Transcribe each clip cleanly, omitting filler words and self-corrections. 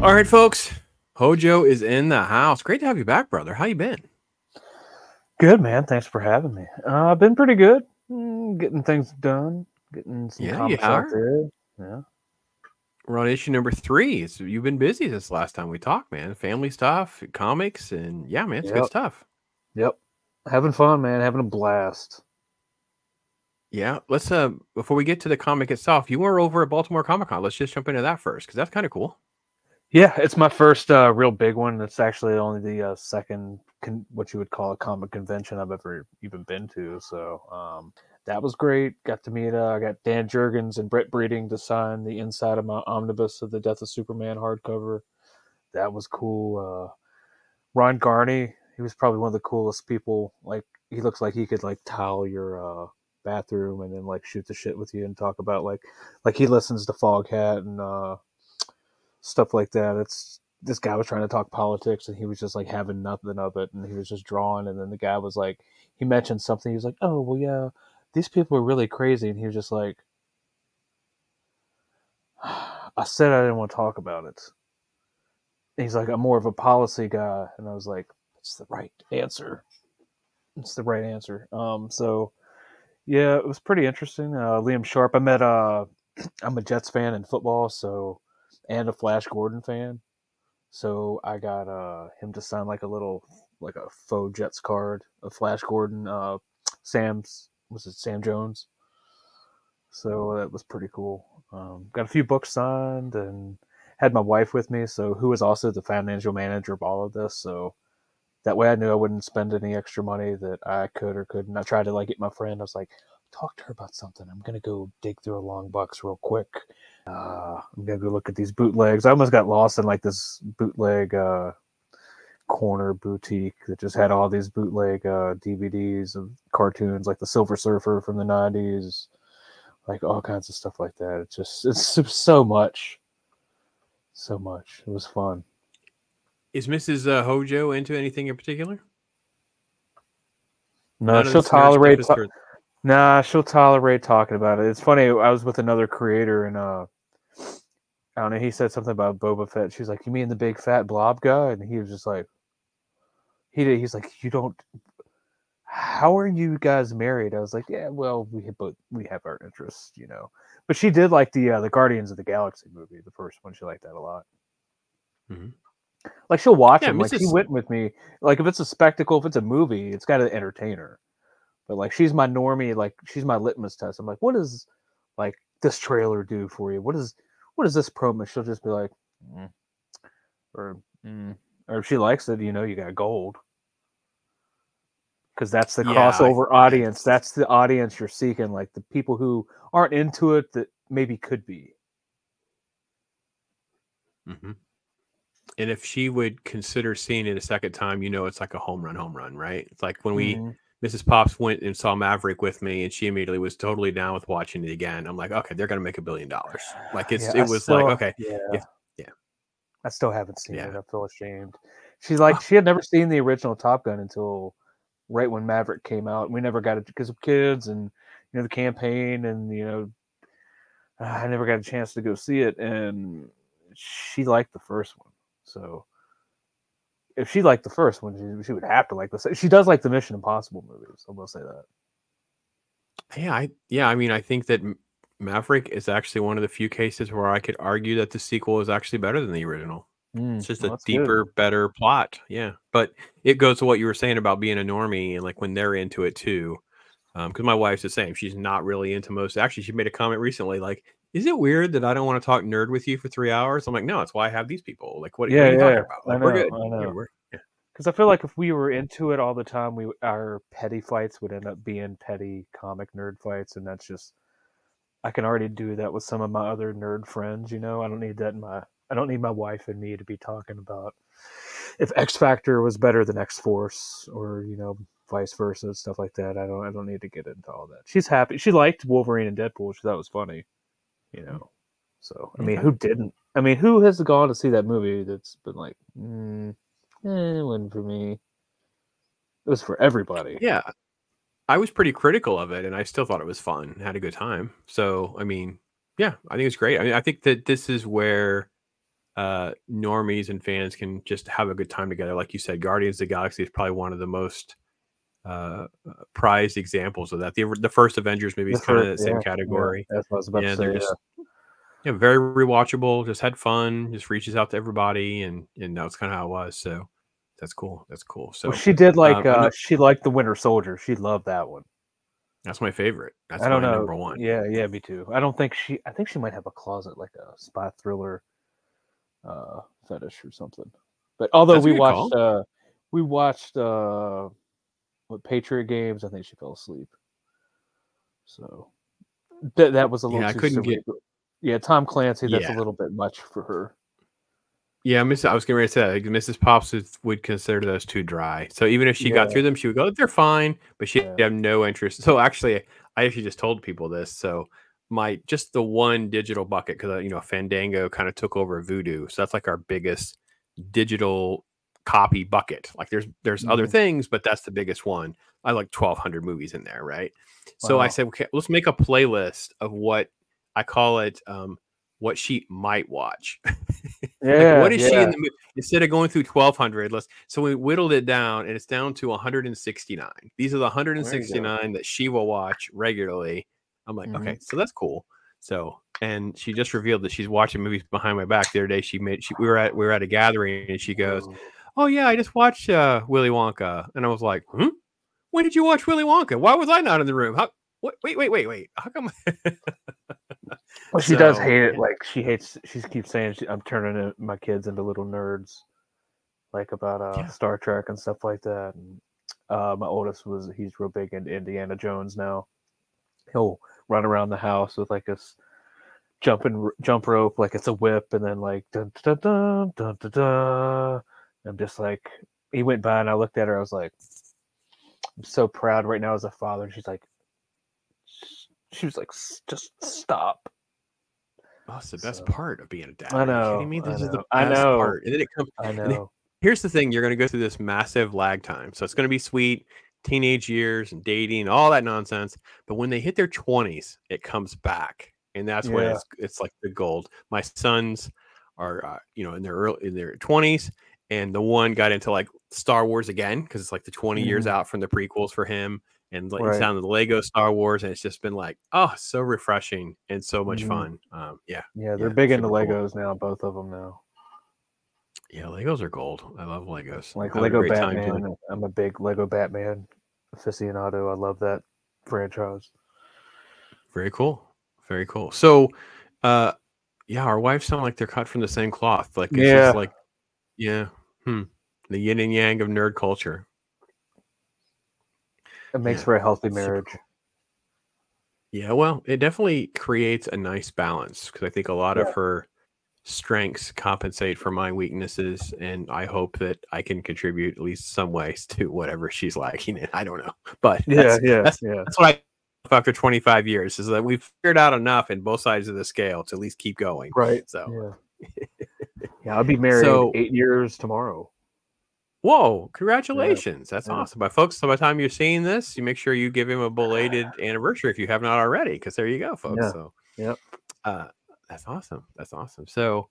All right, folks. Hojo is in the house. Great to have you back, brother. How you been? Good, man. Thanks for having me. I've been pretty good. Getting things done, getting some Yeah, you comics out are. there. Yeah. We're on issue number 3. So you've been busy this last time we talked, man. Family stuff, comics, and yeah, man, it's good Yep. stuff. Yep. Having fun, man. Having a blast. Yeah, let's before we get to the comic itself, you were over at Baltimore Comic Con. Let's just jump into that first because that's kind of cool. Yeah, it's my first real big one. It's actually only the second, what you would call a comic convention I've ever even been to. So that was great. Got to meet, I got Dan Jurgens and Brett Breeding to sign the inside of my omnibus of the Death of Superman hardcover. That was cool. Ron Garney, he was probably one of the coolest people. Like, he looks like he could like tile your bathroom and then like shoot the shit with you and talk about like he listens to Foghat and stuff like that. It's this guy was trying to talk politics and he was just like having nothing of it and he was just drawing, and then the guy was like, he mentioned something, he was like, oh well, yeah, these people are really crazy, and he was just like, I said I didn't want to talk about it. And he's like, I'm more of a policy guy, and I was like, it's the right answer. It's the right answer. So yeah, it was pretty interesting. Liam Sharp, I met. I'm a Jets fan in football, so, and a Flash Gordon fan. So I got him to sign like a faux Jets card of Flash Gordon. Sam Jones. So that was pretty cool. Got a few books signed and had my wife with me, so who was also the financial manager of all of this. So that way I knew I wouldn't spend any extra money that I could or couldn't. I tried to like get my friend. I was like, talk to her about something. I'm gonna go dig through a long box real quick. I'm gonna go look at these bootlegs. I almost got lost in like this bootleg corner boutique that just had all these bootleg DVDs of cartoons, like the Silver Surfer from the '90s, like all kinds of stuff like that. It's so much. It was fun. Is Mrs. Hojo into anything in particular? No, she'll tolerate. She'll tolerate talking about it. It's funny. I was with another creator, and I don't know. He said something about Boba Fett. She's like, "You mean the big fat blob guy?" And he was just like, He's like, "You don't. How are you guys married?" I was like, "Yeah, well, we have our interests, you know." But she did like the Guardians of the Galaxy movie, the first one. She liked that a lot. Mm-hmm. Like, she'll watch Yeah, them. Like, she went with me. Like, if it's a spectacle, if it's a movie, it's got to entertain her. But like, she's my normie. Like, she's my litmus test. I'm like, what does like this trailer do for you? What is this promo? She'll just be like, or or if she likes it, you know, you got gold. Because that's the crossover audience. That's the audience you're seeking. Like the people who aren't into it that maybe could be. Mm-hmm. And if she would consider seeing it a second time, you know, it's like a home run, right? It's like when Mrs. Pops went and saw Maverick with me, and she immediately was totally down with watching it again. I'm like, okay, they're gonna make $1 billion. Like it was like, okay, yeah. I still haven't seen it. I feel ashamed. She had never seen the original Top Gun until right when Maverick came out. We never got it because of kids and, you know, the campaign, and, you know, I never got a chance to go see it, and she liked the first one. So if she liked the first one, she would have to like this. She does like the Mission Impossible movies. I will say that. Yeah, I mean, I think that Maverick is actually one of the few cases where I could argue that the sequel is actually better than the original. It's just a deeper, better plot. Yeah, but it goes to what you were saying about being a normie and like when they're into it too. Because my wife's the same. She's not really into most. Actually, she made a comment recently like, "Is it weird that I don't want to talk nerd with you for 3 hours?" I'm like, "No, it's why I have these people. Like, what are you talking about? Like, we're good. I know. Because I feel like if we were into it all the time, our petty fights would end up being petty comic nerd fights, and that's just, I can already do that with some of my other nerd friends. You know, I don't need that I don't need my wife and me to be talking about if X Factor was better than X Force, or, you know, vice versa, stuff like that. I don't need to get into all that. She's happy. She liked Wolverine and Deadpool. She thought it was funny, you know. So I mean, who didn't? I mean, who has gone to see that movie that's been like, it wasn't for me. It was for everybody. Yeah, I was pretty critical of it, and I still thought it was fun. Had a good time. So I mean, yeah, I think it's great. I mean, I think that this is where normies and fans can just have a good time together. Like you said, Guardians of the Galaxy is probably one of the most prized examples of that. The first Avengers movie is kind of the same category. That's what I was about to say. They're just very rewatchable. Just had fun. Just reaches out to everybody, and that's kind of how it was. So that's cool. That's cool. So she did like she liked the Winter Soldier. She loved that one. That's my favorite. That's I don't know. Number one. Yeah, me too. I think she might have a closet like a spy thriller fetish or something. But although we watched what Patriot Games, I think she fell asleep. So that was a little. Yeah, I couldn't get. Yeah, Tom Clancy. That's a little bit much for her. Yeah, I was getting ready to say that. Like, Mrs. Pops would consider those too dry. So even if she got through them, she would go, "They're fine," but she would have no interest. So actually, I actually just told people this. So just the one digital bucket, because Fandango kind of took over Voodoo, so that's like our biggest digital copy bucket. Like there's other things, but that's the biggest one. I like 1,200 movies in there, right? So I said, okay, let's make a playlist of what I call it. What she might watch. What is she in the movie? Instead of going through 1,200, so we whittled it down, and it's down to 169. These are the 169 that she will watch regularly. I'm like, okay, so that's cool. So, and she just revealed that she's watching movies behind my back. The other day, we were at a gathering, and she goes, "Oh yeah, I just watched Willy Wonka," and I was like, "When did you watch Willy Wonka? Why was I not in the room? Wait. How come?" Well, she does hate it. Like she keeps saying, "I'm turning my kids into little nerds," like about Star Trek and stuff like that. And my oldest he's real big into Indiana Jones now. He'll run around the house with like this jump rope, like it's a whip, and then like dun dun dun dun dun dun. I'm just like, he went by and I looked at her. I was like, I'm so proud right now as a father. And she was like, just stop. Oh, it's the best part of being a dad. I know. Are you kidding me? This is the best part. And then it comes. I know. Here's the thing: you're going to go through this massive lag time, so it's going to be sweet, teenage years and dating, all that nonsense. But when they hit their 20s, it comes back, and that's when it's like the gold. My sons are, in their 20s, and the one got into like Star Wars again because it's like the 20 years out from the prequels for him. And it's down to the Lego Star Wars, and it's just been like, so refreshing and so much fun. They're big into Legos now, both of them now. Yeah, Legos are gold. I love Legos. Like Lego Batman. I'm a big Lego Batman aficionado. I love that franchise. Very cool. Very cool. So, our wives sound like they're cut from the same cloth. Like it's just like, the yin and yang of nerd culture. It makes for a healthy marriage. Cool. Yeah, well, it definitely creates a nice balance because I think a lot of her strengths compensate for my weaknesses, and I hope that I can contribute at least some ways to whatever she's liking. I don't know, but that's what I after 25 years is that we've figured out enough in both sides of the scale to at least keep going. Right. So, I'll be married 8 years tomorrow. Whoa, congratulations. That's awesome. But folks, so by the time you're seeing this, you make sure you give him a belated anniversary if you have not already, because there you go, folks. So that's awesome. That's awesome. So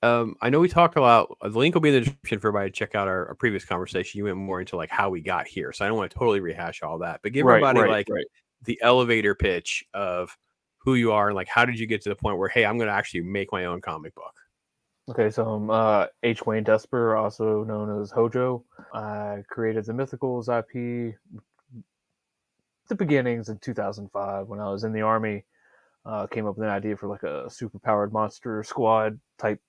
I know we talked about the link will be in the description for everybody to check out our previous conversation. You went more into like how we got here. So I don't want to totally rehash all that, but give everybody the elevator pitch of who you are and like how did you get to the point where, hey, I'm going to actually make my own comic book. Okay, so I'm H. Wayne Desper, also known as Hojo. I created the Mythicals IP the beginnings in 2005 when I was in the Army. Came up with an idea for like a super-powered monster squad type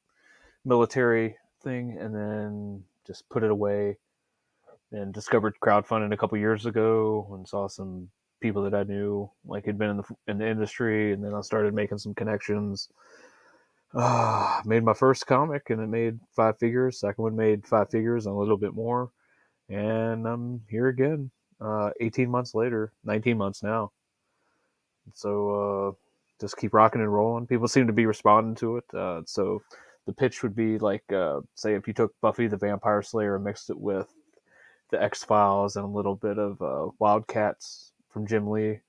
military thing, and then just put it away. And discovered crowdfunding a couple years ago and saw some people that I knew like had been in the industry, and then I started making some connections. Made my first comic and it made 5 figures. Second one made 5 figures and a little bit more. And I'm here again 18 months later, 19 months now. So just keep rocking and rolling. People seem to be responding to it. So the pitch would be like, say if you took Buffy the Vampire Slayer and mixed it with the X-Files and a little bit of Wildcats from Jim Lee.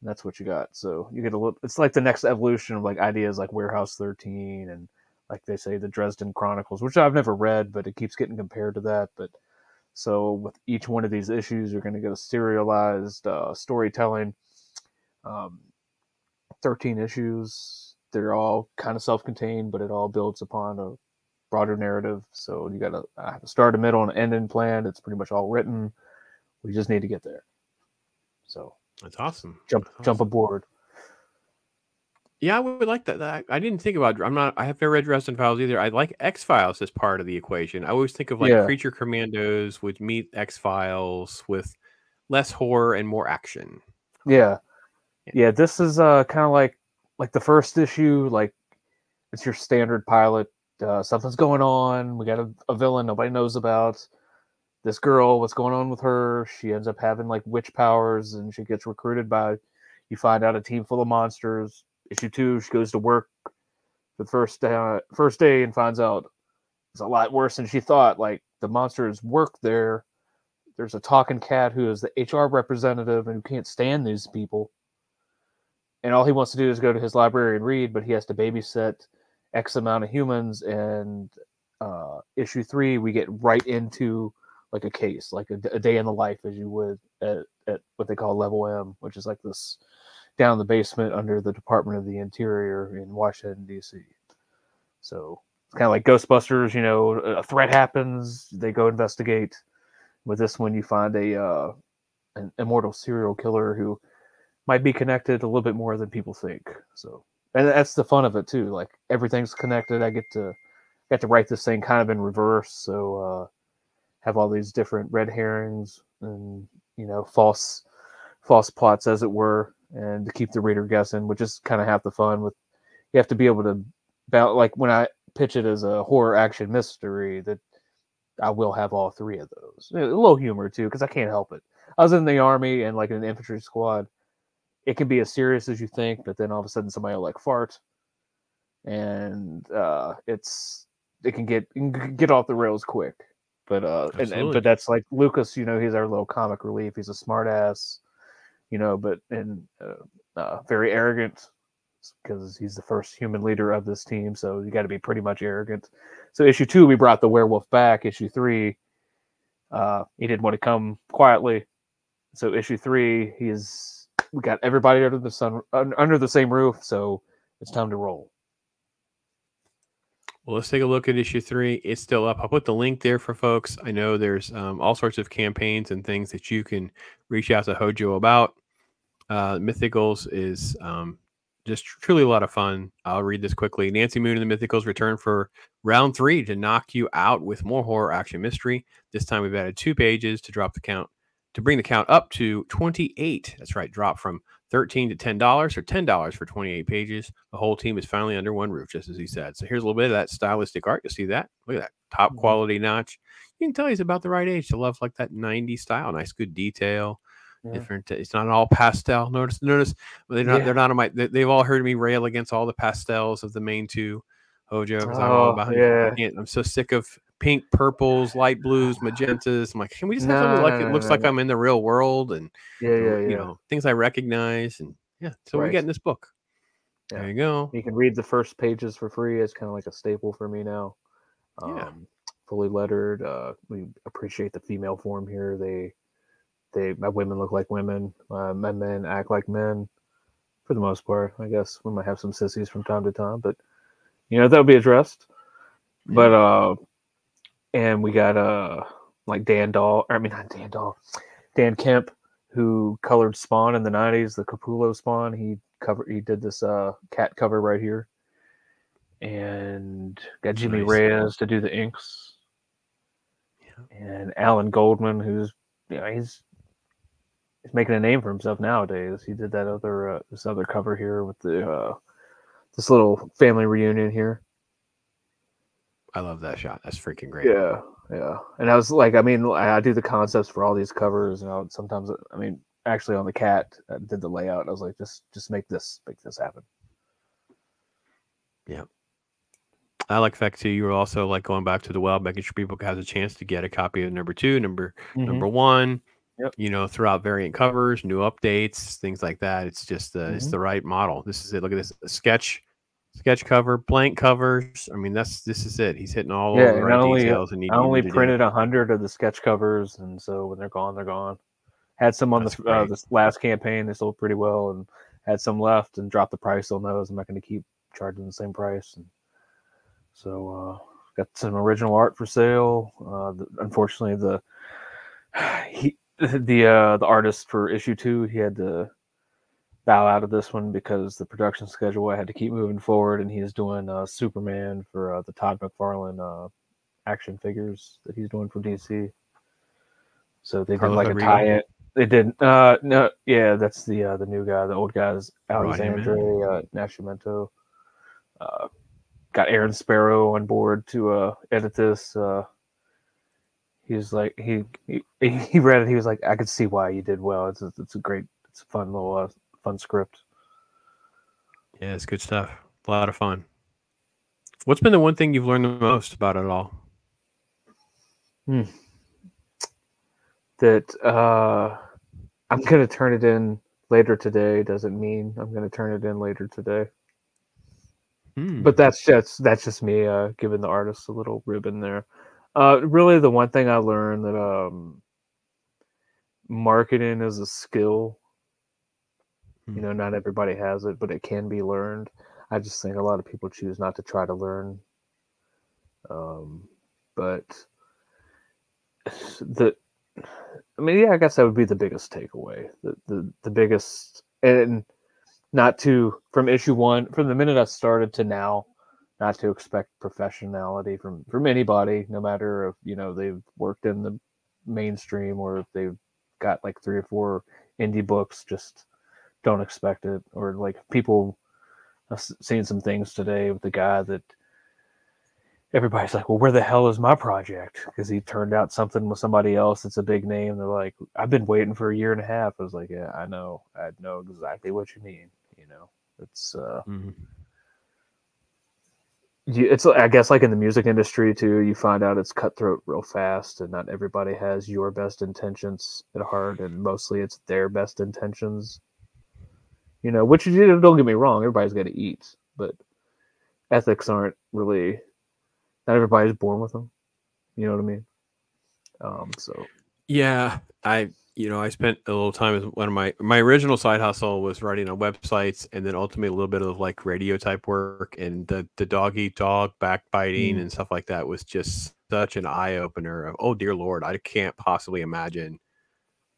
That's what you got. So you get a little. It's like the next evolution of like ideas like Warehouse 13 and like they say, the Dresden Chronicles, which I've never read, but it keeps getting compared to that. But so with each one of these issues, you're going to get a serialized storytelling. 13 issues. They're all kind of self-contained, but it all builds upon a broader narrative. So you got a start, a middle, and an ending plan. It's pretty much all written. We just need to get there. So that's awesome. Jump aboard. Yeah, I would like that. I didn't think about. I have never read Dresden Files either. I like X-Files as part of the equation. I always think of like Creature Commandos would meet X-Files with less horror and more action. Yeah. This is kind of like the first issue. Like it's your standard pilot. Something's going on. We got a villain nobody knows about. This girl, what's going on with her? She ends up having like witch powers, and she gets recruited by. You find out a team full of monsters. Issue 2, she goes to work for the first day and finds out it's a lot worse than she thought. Like the monsters work there. There's a talking cat who is the HR representative and who can't stand these people. And all he wants to do is go to his library and read, but he has to babysit X amount of humans. And issue 3, we get right into like a case, like a day in the life as you would at what they call level M, which is like this down in the basement under the Department of the Interior in Washington, D.C. So it's kind of like Ghostbusters, a threat happens, they go investigate. With this one, you find an immortal serial killer who might be connected a little bit more than people think. So, and that's the fun of it too. Like everything's connected. I get to write this thing kind of in reverse. So have all these different red herrings and false plots, as it were, and to keep the reader guessing, which is kind of half the fun. With you have to be able to like when I pitch it as a horror action mystery, that I will have all 3 of those. A little humor too, because I can't help it. I was in the Army and like in an infantry squad. It can be as serious as you think, but then all of a sudden somebody will like fart, and it can get off the rails quick. But but that's like Lucas. He's our little comic relief. He's a smart ass, but very arrogant because he's the first human leader of this team. So you got to be pretty much arrogant. So issue 2, we brought the werewolf back. Issue 3, he didn't want to come quietly. So issue 3, we got everybody under the sun, under the same roof. So it's time to roll. Well, let's take a look at issue 3. It's still up. I'll put the link there for folks. I know there's all sorts of campaigns and things that you can reach out to Hojo about. Mythicals is just truly a lot of fun. I'll read this quickly. Nancy Moon and the Mythicals return for round 3 to knock you out with more horror action mystery. This time we've added 2 pages to bring the count up to 28. That's right, drop from $13 to $10, or $10 for 28 pages. The whole team is finally under one roof, just as he said. So here's a little bit of that stylistic art. You see that? Look at that top quality notch. You can tell he's about the right age to love like that 90s style. Nice, good detail. Yeah. Different. It's not all pastel. Notice. They're not on my. They've all heard me rail against all the pastels of the main 2 Hojo, because I'm all about. I'm so sick of pink, purples, light blues, magentas. I'm like, can we just have something like it looks like I'm in the real world, and things I recognize, and so we get in this book. There you go. You can read the first pages for free. It's kind of like a staple for me now. Fully lettered. We appreciate the female form here. My women look like women. My men act like men, for the most part. I guess we might have some sissies from time to time, but that'll be addressed. But and we got like Dan Kemp, who colored Spawn in the 90s, the Capullo Spawn. He did this cat cover right here, and got Jimmy Reyes to do the inks, and Alan Goldman, who's he's making a name for himself nowadays. He did that this other cover here with the this little family reunion here. I love that shot. That's freaking great. Yeah. And I was like, I do the concepts for all these covers, and sometimes, actually on the cat, I did the layout. I was like, just make this happen. Yeah. I like the fact too, you were also like going back to the well, making sure people has a chance to get a copy of number 2, number 1. Yep. Throughout variant covers, new updates, things like that. It's just it's the right model. This is it. Look at this, a sketch sketch cover, blank covers. I mean, this is it. He's hitting all Yeah, the and right details and I you only need to do. printed 100 of the sketch covers, and so when they're gone, they're gone. Had some on this last campaign; they sold pretty well, and had some left, and dropped the price on those. I'm not going to keep charging the same price, and so got some original art for sale. Unfortunately, the artist for issue 2, he had to bow out of this one because the production schedule I had to keep moving forward, and he's doing Superman for the Todd McFarlane action figures that he's doing for DC. So they did like a tie-in. They did no, yeah, that's the new guy. The old guy is Alexandre Nascimento. Got Aaron Sparrow on board to edit this. He's like he read it. He was like, I could see why you did well. It's a great, it's a fun little fun script. Yeah, it's good stuff. A lot of fun. What's been the one thing you've learned the most about it all? That I'm gonna turn it in later today doesn't mean I'm gonna turn it in later today. But that's just me giving the artist a little ribbon there. Really, the one thing I learned that marketing is a skill. You know, not everybody has it, but it can be learned. I just think a lot of people choose not to try to learn. But I guess that would be the biggest takeaway. The biggest, and not to, from issue 1, from the minute I started to now, not to expect professionality from anybody, no matter if, you know, they've worked in the mainstream or if they've got like 3 or 4 indie books. Just don't expect it. Or like people, I've seen some things today with the guy that everybody's like, well, where the hell is my project? Because he turned out something with somebody else. It's a big name. They're like, I've been waiting for 1.5 years. I was like, yeah, I know exactly what you mean. You know, it's it's, I guess, like in the music industry too, you find out it's cutthroat real fast, and not everybody has your best intentions at heart, and mostly it's their best intentions. You know, which, don't get me wrong, everybody's got to eat, but ethics aren't really, not everybody's born with them. You know what I mean? So yeah, I spent a little time as one of my original side hustle was writing on websites, and then ultimately a little bit of like radio type work, and the dog eat dog backbiting and stuff like that was just such an eye opener of, oh dear Lord, I can't possibly imagine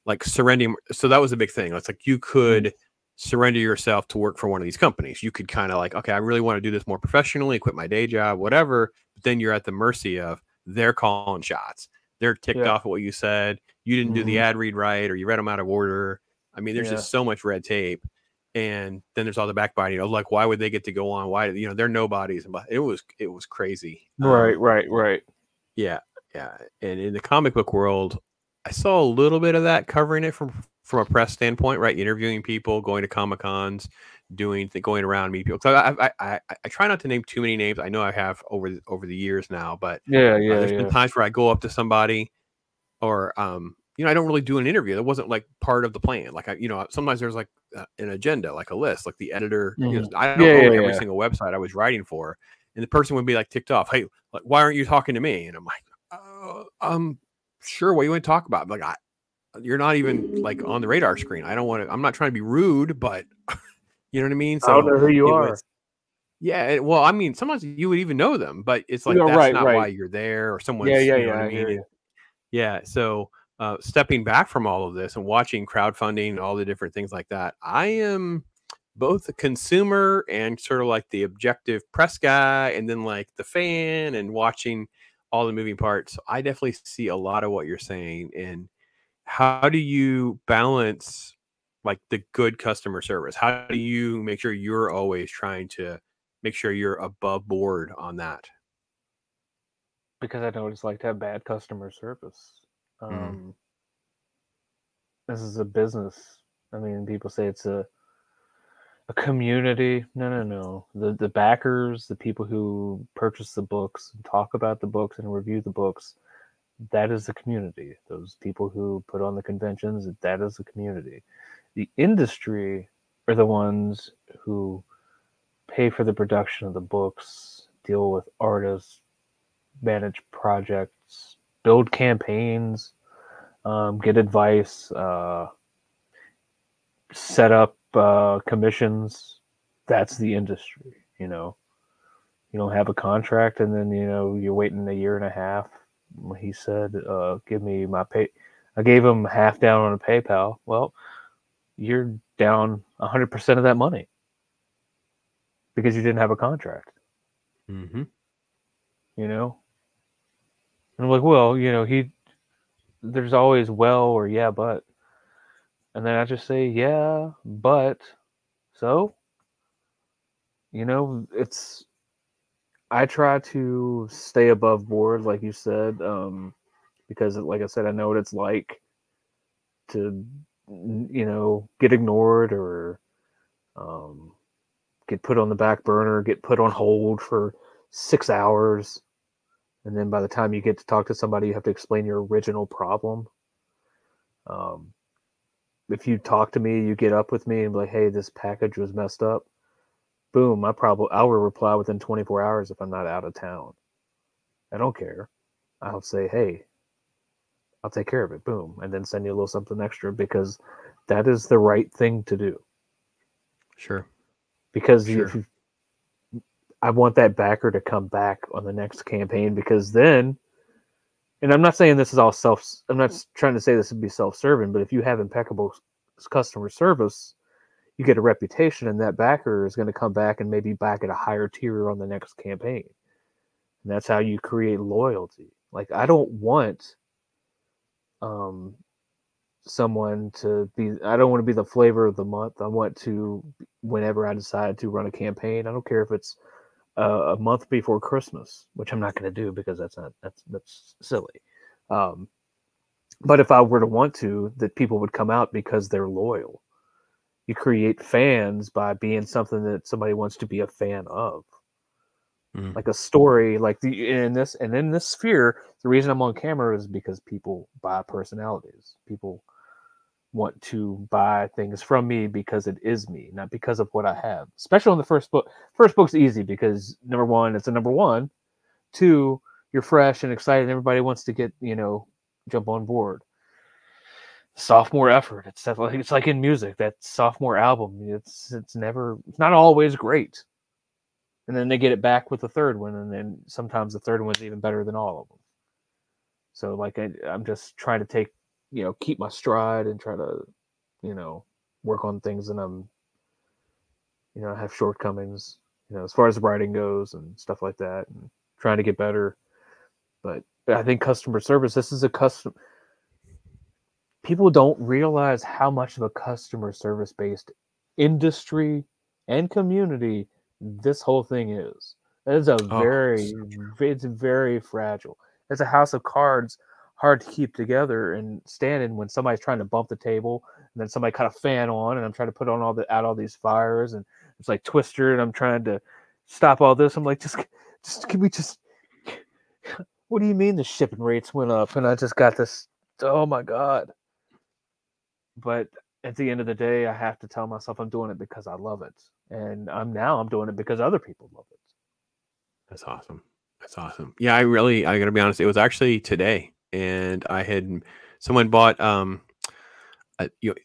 like surrendering. So that was a big thing. It's like you could surrender yourself to work for one of these companies. You could kind of like, okay, I really want to do this more professionally, quit my day job, whatever. But then you're at the mercy of they're calling shots. They're ticked off at what you said. You didn't do the ad read right, or you read them out of order. I mean, there's just so much red tape. And then there's all the backbiting of like, why would they get to go on? Why, they're nobodies. And it was crazy. Right. Yeah. And in the comic book world, I saw a little bit of that, covering it from a press standpoint, right? Interviewing people, going to Comic Cons, going around meeting people. So I try not to name too many names. I know I have over the years now, but there's been times where I go up to somebody, or I don't really do an interview. That wasn't like part of the plan. Like sometimes there's like an agenda, like a list, like the editor. I don't own every single website I was writing for, and the person would be like ticked off. Hey, like, why aren't you talking to me? And I'm like, sure. What you want to talk about? Like, you're not even like on the radar screen. I'm not trying to be rude, but you know what I mean? So I don't know who you are. Well, I mean, sometimes you would even know them, but it's like, that's not why you're there, or someone's, you know what I mean? Yeah. So stepping back from all of this and watching crowdfunding and all the different things like that, I am both a consumer and sort of like the objective press guy, and then like the fan and watching all the moving parts. So I definitely see a lot of what you're saying. And how do you balance like the good customer service? How do you make sure you're always trying to make sure you're above board on that? Because I know what it's like to have bad customer service. This is a business. I mean, people say it's a community. No. The backers, the people who purchase the books and talk about the books and review the books, that is the community. Those people who put on the conventions, that is the community. The industry are the ones who pay for the production of the books, deal with artists, manage projects, build campaigns, get advice, set up commissions. That's the industry, you know. You don't have a contract, and then you're waiting a year and a half. He said, "Give me my pay." I gave him half down on a PayPal. Well, you're down 100% of that money because you didn't have a contract. Mm-hmm. You know, and I'm like, well, there's always well or yeah, but, and then I just say yeah, but, so, it's. I try to stay above board, like you said, because, like I said, I know what it's like to, get ignored or get put on the back burner, get put on hold for 6 hours. And then by the time you get to talk to somebody, you have to explain your original problem. If you talk to me, you get up with me and be like, hey, this package was messed up. Boom, I will reply within 24 hours if I'm not out of town. I don't care. I'll say, hey, I'll take care of it. Boom. And then send you a little something extra because that is the right thing to do. Sure. Because I want that backer to come back on the next campaign, because then, and I'm not saying this is all I'm not trying to say this would be self-serving, but if you have impeccable customer service, you get a reputation, and that backer is going to come back and maybe back at a higher tier on the next campaign. And that's how you create loyalty. Like, I don't want someone to be, I don't want to be the flavor of the month. I want to, whenever I decide to run a campaign, I don't care if it's a month before Christmas, which I'm not going to do because that's silly. But if I were to want to, that people would come out because they're loyal. You create fans by being something that somebody wants to be a fan of. Like a story, like in this sphere, the reason I'm on camera is because people buy personalities. People want to buy things from me because it is me, not because of what I have. Especially on the first book. First book's easy because, number one, it's a number one. Two, you're fresh and excited, and everybody wants to get, jump on board. Sophomore effort. It's like in music, that sophomore album. It's not always great. And then they get it back with the third one, and then sometimes the third one's even better than all of them. So, like, I'm just trying to take, keep my stride and try to, work on things that I'm, I have shortcomings, as far as writing goes and stuff like that, and trying to get better. But I think customer service, this is people don't realize how much of a customer service based industry and community this whole thing is. It is it's very fragile. It's a house of cards, hard to keep together and standing when somebody's trying to bump the table, and then somebody cut a fan on, and I'm trying to put on all these fires, and it's like Twister, and I'm trying to stop all this. I'm like, just can we just? What do you mean the shipping rates went up? And I just got this. Oh my god! But at the end of the day, I have to tell myself I'm doing it because I love it. And I'm doing it because other people love it. That's awesome. That's awesome. Yeah, I gotta be honest. It was actually today, and someone bought,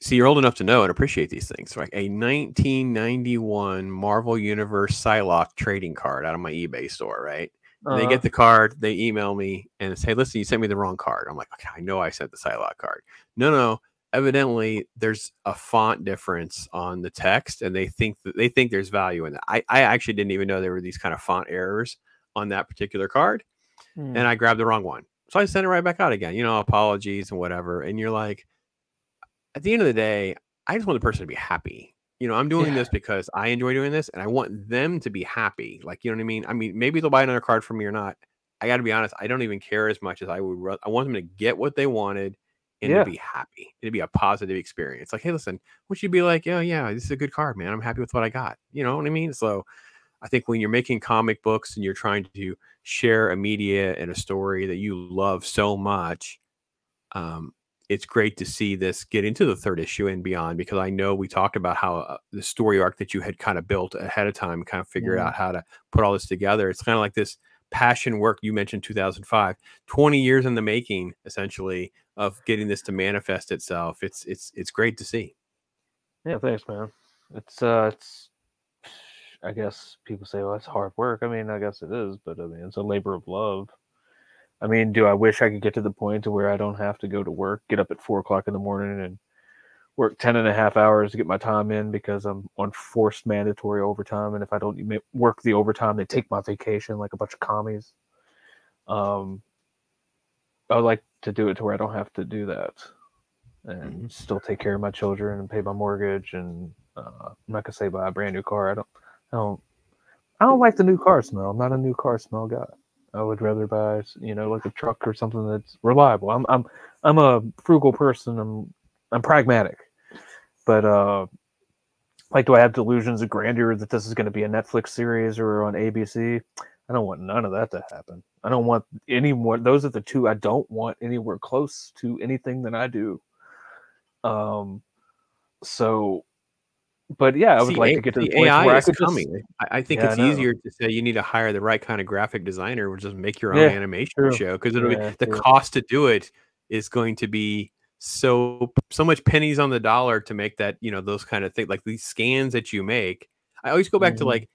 see, you're old enough to know and appreciate these things. Like a 1991 Marvel Universe Psylocke trading card out of my eBay store, right? And they get the card, they email me and say, listen, you sent me the wrong card. I'm like, okay, I know I sent the Psylocke card. No. Evidently there's a font difference on the text, and they think there's value in that. I actually didn't even know there were these kind of font errors on that particular card, and I grabbed the wrong one. So I sent it right back out again, apologies and whatever. And you're like, at the end of the day, I just want the person to be happy. I'm doing this because I enjoy doing this, and I want them to be happy. Like, you know what I mean? I mean, maybe they'll buy another card from me or not. I got to be honest. I don't even care as much as I would. I want them to get what they wanted and to be happy. It'd be a positive experience. Like, hey, listen, would you be like, oh yeah, this is a good card, man. I'm happy with what I got. You know what I mean? So I think when you're making comic books and you're trying to share a media and a story that you love so much, it's great to see this get into the 3rd issue and beyond, because I know we talked about how the story arc that you had kind of built ahead of time, kind of figured out how to put all this together. It's kind of like this passion work. You mentioned 2005, 20 years in the making, essentially, of getting this to manifest itself. It's great to see. Yeah, thanks, man. It's I guess people say, well, it's hard work. I mean, I guess it is, but I mean, it's a labor of love. I mean, do I wish I could get to the point to where I don't have to go to work, get up at 4:00 in the morning and work 10.5 hours to get my time in because I'm on forced mandatory overtime. And if I don't work the overtime, they take my vacation like a bunch of commies. I would like to do it to where I don't have to do that and still take care of my children and pay my mortgage. And I'm not gonna say buy a brand new car. I don't like the new car smell. I'm not a new car smell guy. I would rather buy, like a truck or something that's reliable. I'm a frugal person. I'm pragmatic, but like, do I have delusions of grandeur that this is going to be a Netflix series or on ABC? I don't want none of that to happen. I don't want any more. Those are the two I don't want anywhere close to anything that I do. So, but yeah, I would like to get to the point AI where is coming. I think it's easier to say you need to hire the right kind of graphic designer or just make your own animation show, because it'll be the cost to do it is going to be so much pennies on the dollar to make that, those kind of things, like these scans that you make. I always go back to like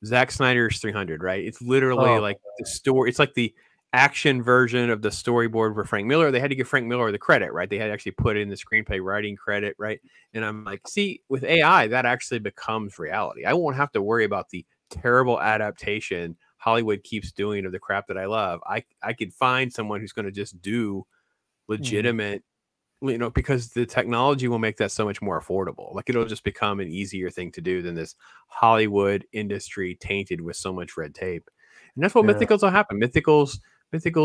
Zack Snyder's 300, right? It's literally like the story. It's like the action version of the storyboard for Frank Miller. They had to give Frank Miller the credit, right? They had to actually put in the screenplay writing credit, right? And I'm like, see, with AI, that actually becomes reality. I won't have to worry about the terrible adaptation Hollywood keeps doing of the crap that I love. I could find someone who's going to just do legitimate, because the technology will make that so much more affordable. Like, it'll just become an easier thing to do than this Hollywood industry tainted with so much red tape. And that's what Mythicals will happen. Mythicals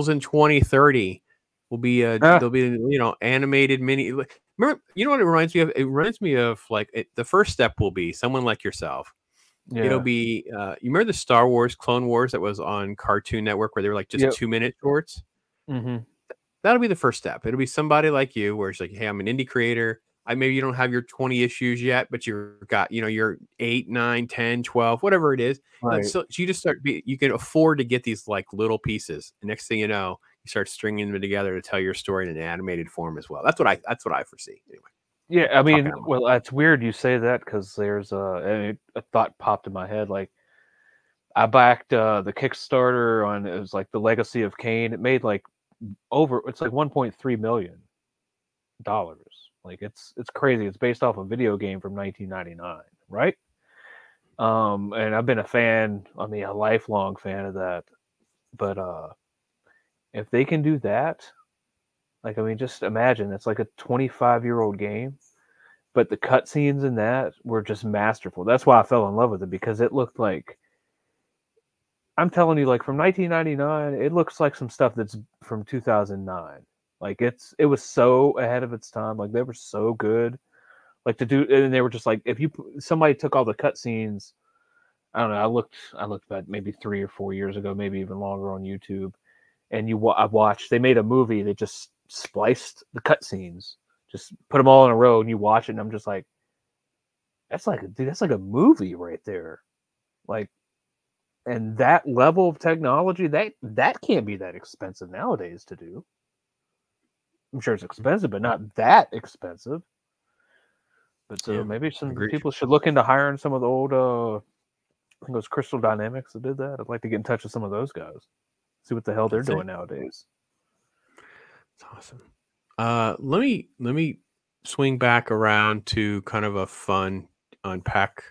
in 2030 will be there'll be animated mini. Remember, what it reminds me of? It reminds me of like the first step will be someone like yourself. It'll be you remember the Star Wars Clone Wars that was on Cartoon Network where they were like just 2-minute shorts. That'll be the first step. It'll be somebody like you where it's like, hey, I'm an indie creator. Maybe you don't have your 20 issues yet, but you've got, your 8, 9, 10, 12, whatever it is. Right. So you just you can afford to get these like little pieces. And next thing you know, you start stringing them together to tell your story in an animated form as well. That's what I foresee. Anyway. Yeah, I mean, well, it's weird you say that because there's a thought popped in my head. Like, I backed the Kickstarter on, it was like the Legacy of Kain. It made like it's like $1.3 million. Like, it's crazy. It's based off a video game from 1999, right? And I've been a lifelong fan of that. But if they can do that, like, I mean, just imagine it's like a 25-year-old game, but the cutscenes in that were just masterful. That's why I fell in love with it, because it looked like, I'm telling you, like, from 1999, it looks like some stuff that's from 2009. Like, it was so ahead of its time. Like, they were so good. Like, to do, and they were just like, if somebody took all the cutscenes, I don't know. I looked back maybe 3 or 4 years ago, maybe even longer, on YouTube, and I watched. They made a movie. They just spliced the cutscenes, just put them all in a row, and you watch it, and I'm just like, that's like a movie right there, like. And that level of technology, that can't be that expensive nowadays to do. I'm sure it's expensive, but not that expensive. But so maybe some people should look into hiring some of the old, I think it was Crystal Dynamics that did that. I'd like to get in touch with some of those guys, see what the hell they're doing nowadays. That's awesome. Let me swing back around to kind of a fun unpack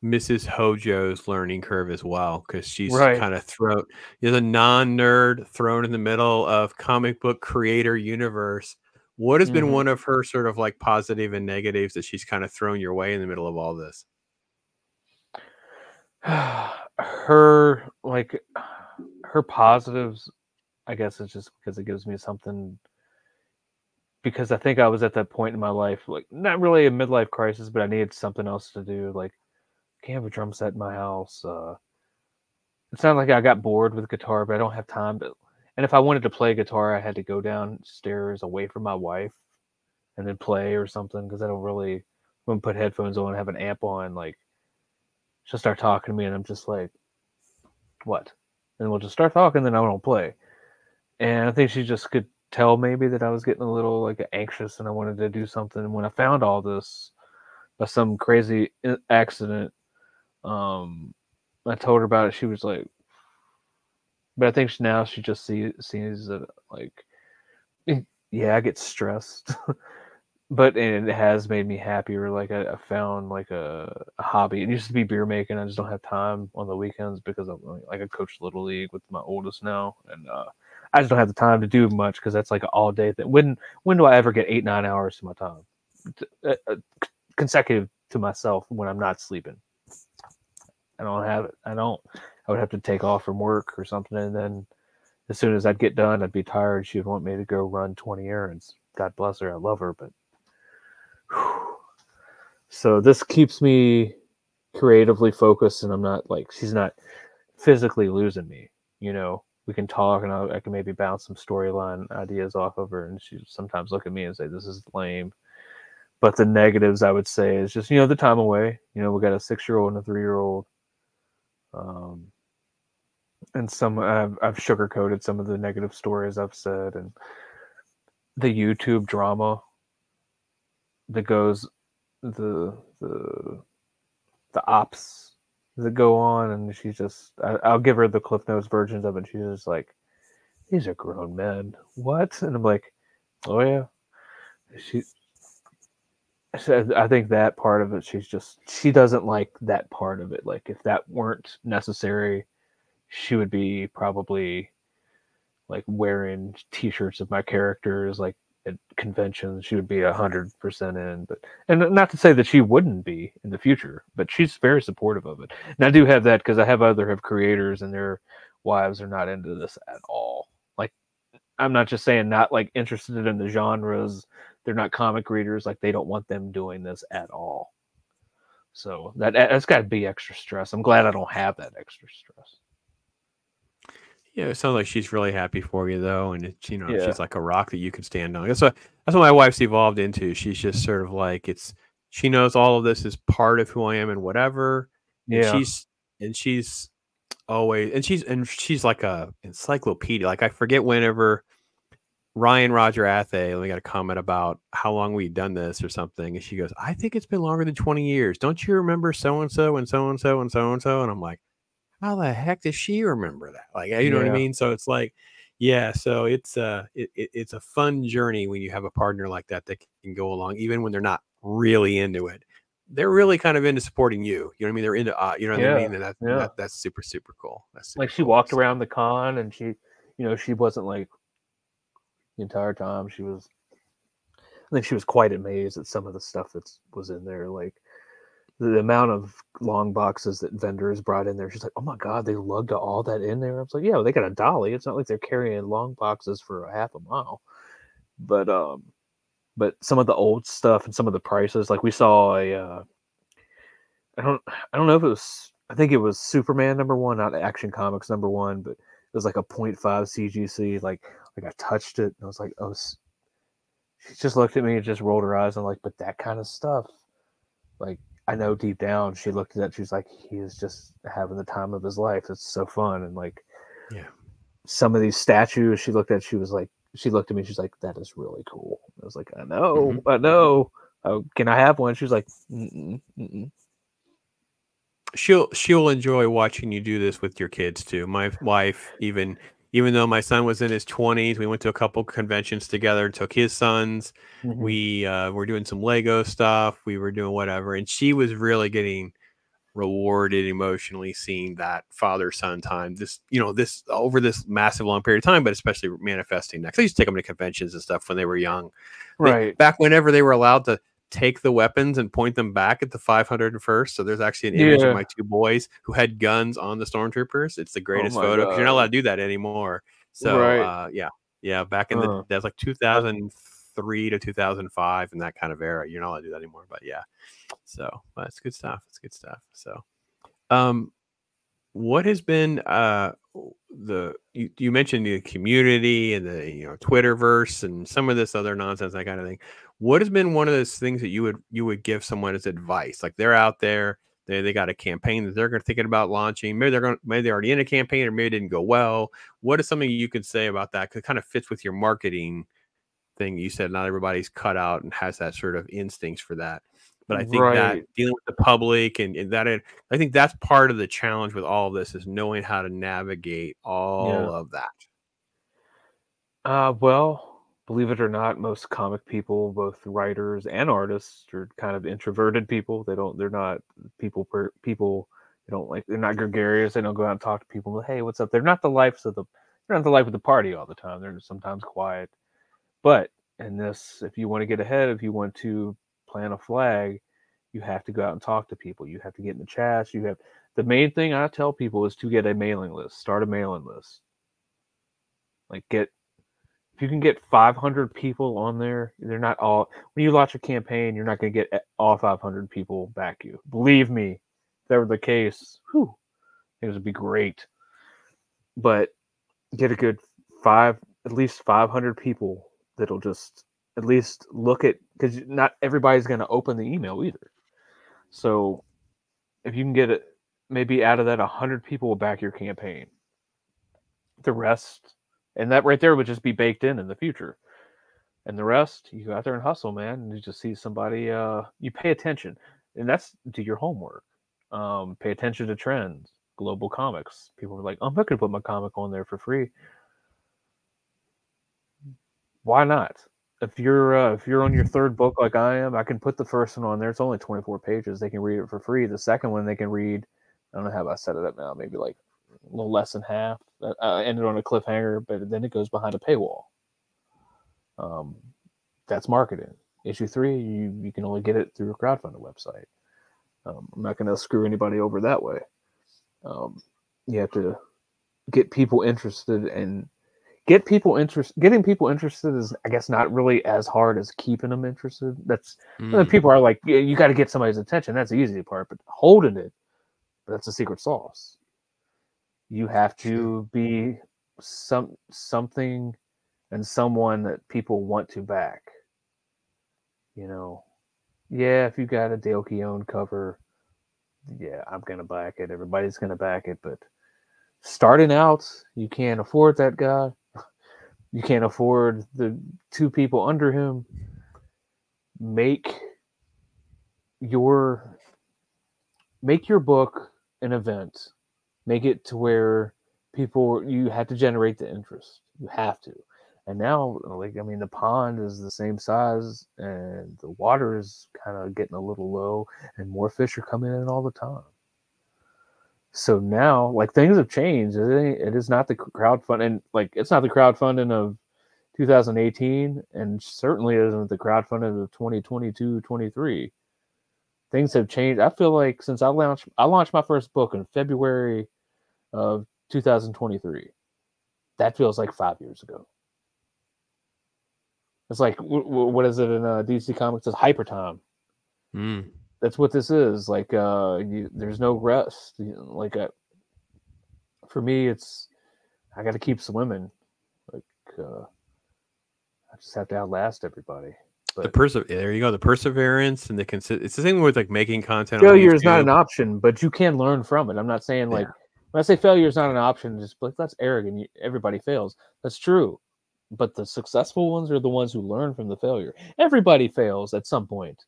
Mrs. Hojo's learning curve as well, because she's kind of a non-nerd thrown in the middle of comic book creator universe. What has been one of her sort of like positive and negatives that she's kind of thrown your way in the middle of all this? Her positives, I guess, is just because it gives me something. Because I think I was at that point in my life, like, not really a midlife crisis, but I needed something else to do. Like, can't have a drum set in my house. It's not like I got bored with guitar, but I don't have time to. And if I wanted to play guitar, I had to go downstairs away from my wife and then play or something, because I don't really, when I put headphones on, have an amp on, like, she'll start talking to me, and I'm just like, what? And we'll just start talking, then I won't play. And I think she just could tell maybe that I was getting a little like anxious and I wanted to do something. And when I found all this by some crazy accident, I told her about it. She was like, but I think now she just sees that, like, yeah, I get stressed, but and it has made me happier. Like I found like a hobby. It used to be beer making. I just don't have time on the weekends because I'm like I coach Little League with my oldest now, and I just don't have the time to do much because that's like an all day thing. When do I ever get 8-9 hours to my time consecutive to myself when I'm not sleeping? I don't have it. I would have to take off from work or something, and then as soon as I'd get done, I'd be tired. She would want me to go run 20 errands. God bless her. I love her, but whew. So this keeps me creatively focused, and I'm not like, she's not physically losing me. You know, we can talk, and I can maybe bounce some storyline ideas off of her, and she sometimes look at me and say, "This is lame." But the negatives, I would say, is just, the time away. We got a 6-year-old and a 3-year-old. And some I've sugarcoated some of the negative stories I've said, and the YouTube drama that goes, the ops that go on, and she's just, I'll give her the Cliff Notes versions of it. She's just like, "These are grown men. What?" And I'm like, "Oh yeah." I think that part of it, she doesn't like that part of it. Like if that weren't necessary, she would be probably like wearing T-shirts of my characters, like at conventions. She would be 100% in. But, and not to say that she wouldn't be in the future, but she's very supportive of it. And I do have that because I have other creators and their wives are not into this at all. Like, I'm not just saying not like interested in the genres. They're not comic readers. Like, they don't want them doing this at all. So that's got to be extra stress. I'm glad I don't have that extra stress. Yeah, it sounds like she's really happy for you though, and it's, Yeah. she's like a rock that you can stand on. That's what my wife's evolved into. She's just sort of like, she knows all of this is part of who I am and whatever. And Yeah. she's always, and she's like a encyclopedia. Like I forget whenever Ryan Roger Athe, we got a comment about how long we'd done this or something, and she goes, "I think it's been longer than 20 years. Don't you remember so and so and so and so and so and so?" And I'm like, how the heck does she remember that? Like, you know what I mean? So it's like, yeah, so it's it's a fun journey when you have a partner like that can go along, even when they're not really into it. They're really kind of into supporting you. You know what I mean? They're into, you know what I mean? And that's super, super cool. That's super like she cool. walked around the con, and she wasn't like the entire time. I think she was quite amazed at some of the stuff that was in there. Like, the amount of long boxes that vendors brought in there. She's like, "Oh my God, they lugged all that in there." I was like, "Yeah, well, they got a dolly. It's not like they're carrying long boxes for a half a mile." But some of the old stuff and some of the prices, like we saw I don't know if it was, I think it was Superman #1, not Action Comics #1, but it was like a 0.5 CGC. Like I touched it and I was like, "Oh," she just looked at me and just rolled her eyes. And I'm like, "But that kind of stuff, like, I know deep down," she looked at that. She's like, "He is just having the time of his life. It's so fun." And like, Yeah, some of these statues she looked at, she looked at me. She's like, "That is really cool." I was like, "I know, I know. Oh, can I have one?" She was like, "Mm-mm, mm-mm." She'll enjoy watching you do this with your kids too. My wife, even though my son was in his 20s, we went to a couple conventions together, took his sons. Mm-hmm. We were doing some Lego stuff. We were doing whatever. And she was really getting rewarded emotionally seeing that father-son time, this over this massive long period of time, but especially manifesting that. I used to take them to conventions and stuff when they were young. Right. Back whenever they were allowed to take the weapons and point them back at the 501st. So there's actually an image of my two boys who had guns on the stormtroopers. It's the greatest photo because you're not allowed to do that anymore. So yeah, back in that's like 2003 to 2005 and that kind of era. You're not allowed to do that anymore. But yeah, so that's good stuff. It's good stuff. So, what has been you mentioned the community and the Twitterverse and some of this other nonsense, that kind of thing. What has been one of those things that you would give someone as advice? Like they're out there, they got a campaign that they're thinking about launching. Maybe they're already in a campaign, or maybe it didn't go well. What is something you can say about that? 'Cause it kind of fits with your marketing thing. You said not everybody's cut out and has that sort of instincts for that. But I think that Right. dealing with the public and I think that's part of the challenge with all of this, is knowing how to navigate all Yeah. of that. Well, believe it or not, most comic people, both writers and artists, are kind of introverted people. They're not people. They don't like. They're not gregarious. They don't go out and talk to people. Hey, what's up? They're not the life of the party all the time. They're sometimes quiet. But in this, if you want to get ahead, if you want to plant a flag, you have to go out and talk to people. You have to get in the chats. The main thing I tell people is to get a mailing list. Start a mailing list. Like if you can get 500 people on there, they're not all. When you launch a campaign, you're not going to get all 500 people back you. Believe me, if that were the case, it would be great. But get a good at least 500 people that'll just at least look at, because not everybody's going to open the email either. So if you can get it, maybe out of that 100 people will back your campaign. The rest, and that right there would just be baked in the future. And the rest, you go out there and hustle, man. And you just see somebody, you pay attention, and that's do your homework. Pay attention to trends, global comics. People are like, I'm not going to put my comic on there for free. Why not? If you're on your third book like I am, I can put the first one on there. It's only 24 pages. They can read it for free. The second one they can read. I don't know how I set it up now. Maybe like a little less than half. Ended on a cliffhanger, but then it goes behind a paywall. That's marketing. Issue 3, you can only get it through a crowdfunding website. I'm not going to screw anybody over that way. You have to get people interested, and getting people interested is, I guess, not really as hard as keeping them interested. That's people are like, yeah, you got to get somebody's attention. That's the easy part, but holding it, that's the secret sauce. You have to be something and someone that people want to back. Yeah, if you got a Dale Keown cover, yeah, I'm gonna back it. Everybody's gonna back it, but starting out, you can't afford that guy. You can't afford the 2 people under him. Make your book an event. Make it to where you have to generate the interest. You have to. And now, the pond is the same size, and the water is kind of getting a little low, and more fish are coming in all the time. So now, things have changed. It is not the crowdfunding, it's not the crowdfunding of 2018, and certainly isn't the crowdfunding of 2022-23. Things have changed. I feel like since I launched my first book in February of 2023. That feels like 5 years ago. It's like, what is it in DC Comics? It's hyper time. That's what this is. There's no rest. For me, it's I got to keep swimming. I just have to outlast everybody. But there you go. The perseverance and the it's the same with making content. Failure is not an option, but you can learn from it. I'm not saying when I say failure is not an option, just that's arrogant. Everybody fails. That's true. But the successful ones are the ones who learn from the failure. Everybody fails at some point.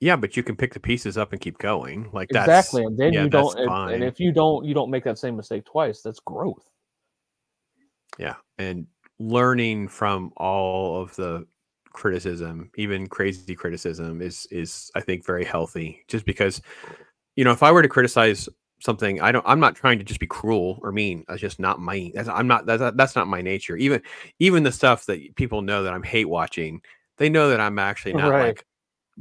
Yeah, but you can pick the pieces up and keep going. Exactly, and then you don't. Fine. And if you don't make that same mistake twice. That's growth. Yeah, and learning from all of the criticism, even crazy criticism, is I think very healthy. Just because, if I were to criticize something, I'm not trying to just be cruel or mean. That's just not my. That's not my nature. Even the stuff that people know that I'm hate watching, they know that I'm actually not